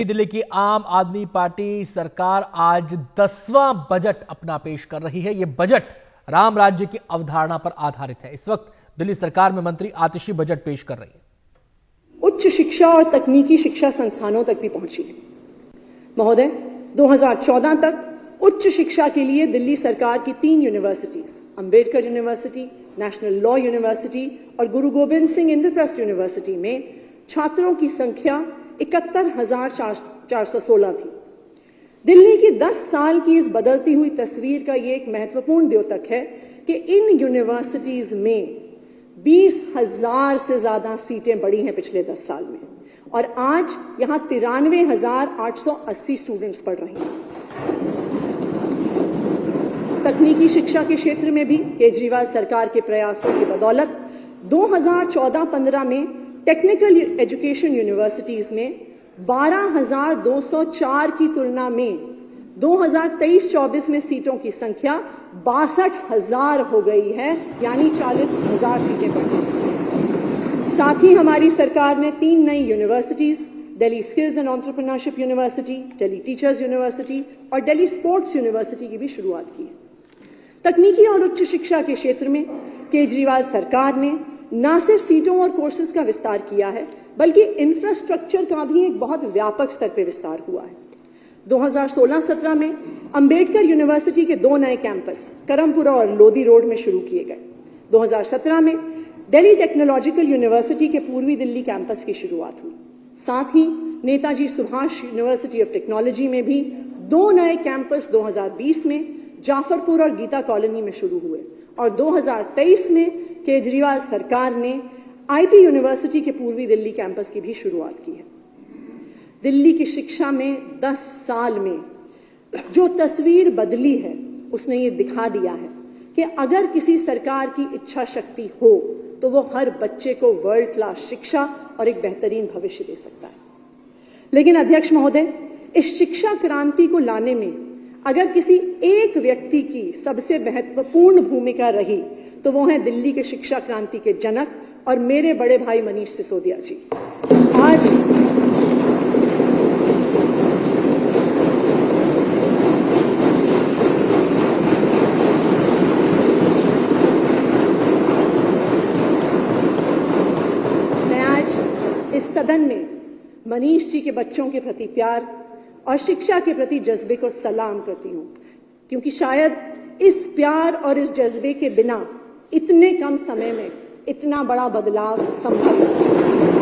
दिल्ली की आम आदमी पार्टी सरकार आज 10वां बजट अपना पेश कर रही है। यह बजट राम राज्य की अवधारणा पर आधारित है। इस वक्त दिल्ली सरकार में मंत्री आतिशी बजट पेश कर रही है। उच्च शिक्षा और तकनीकी शिक्षा संस्थानों तक भी पहुंची है। महोदय, 2014 तक उच्च शिक्षा के लिए दिल्ली सरकार की 3 universities, Ambedkar university, national law university और गुरु गोविंद सिंह इंद्रप्रस्थ यूनिवर्सिटी में छात्रों की संख्या 71,416 थी। दिल्ली की 10 साल की इस बदलती हुई तस्वीर का यह एक महत्वपूर्ण द्योतक है कि इन यूनिवर्सिटीज में 20,000 से ज्यादा सीटें बढ़ी हैं पिछले 10 साल में और आज यहां 93,880 स्टूडेंट्स पढ़ रहे हैं। तकनीकी शिक्षा के क्षेत्र में भी केजरीवाल सरकार के प्रयासों की बदौलत 2014-15 में टेक्निकल एजुकेशन यूनिवर्सिटीज में 12,204 की तुलना में 2023-24 में सीटों की संख्या 62,000 हो गई है, यानी 40,000 सीटें बढ़ गई। साथ ही हमारी सरकार ने 3 नई universities, Delhi skills and entrepreneurship university, Delhi teachers university और दिल्ली स्पोर्ट्स यूनिवर्सिटी की भी शुरुआत की है। तकनीकी और उच्च शिक्षा के क्षेत्र में केजरीवाल सरकार ने न सिर्फ सीटों और कोर्सेज का विस्तार किया है, बल्कि इंफ्रास्ट्रक्चर का भी एक बहुत व्यापक स्तर पर विस्तार हुआ है। 2016-17 में अंबेडकर यूनिवर्सिटी के 2 नए कैंपस करमपुरा और लोधी रोड में शुरू किए गए। 2017 में दिल्ली टेक्नोलॉजिकल यूनिवर्सिटी के पूर्वी दिल्ली कैंपस की शुरुआत हुई। साथ ही Netaji Subhash university of technology में भी 2 नए कैंपस 2020 में जाफरपुर और गीता कॉलोनी में शुरू हुए और 2023 में केजरीवाल सरकार ने आईटी यूनिवर्सिटी के पूर्वी दिल्ली कैंपस की भी शुरुआत की है। दिल्ली की शिक्षा में 10 साल में जो तस्वीर बदली है, उसने ये दिखा दिया है कि अगर किसी सरकार की इच्छा शक्ति हो तो वो हर बच्चे को वर्ल्ड क्लास शिक्षा और एक बेहतरीन भविष्य दे सकता है। लेकिन अध्यक्ष महोदय, इस शिक्षा क्रांति को लाने में अगर किसी एक व्यक्ति की सबसे महत्वपूर्ण भूमिका रही तो वो है दिल्ली के शिक्षा क्रांति के जनक और मेरे बड़े भाई मनीष सिसोदिया जी। मैं आज इस सदन में मनीष जी के बच्चों के प्रति प्यार और शिक्षा के प्रति जज्बे को सलाम करती हूं, क्योंकि शायद इस प्यार और इस जज्बे के बिना इतने कम समय में इतना बड़ा बदलाव संभव नहीं है।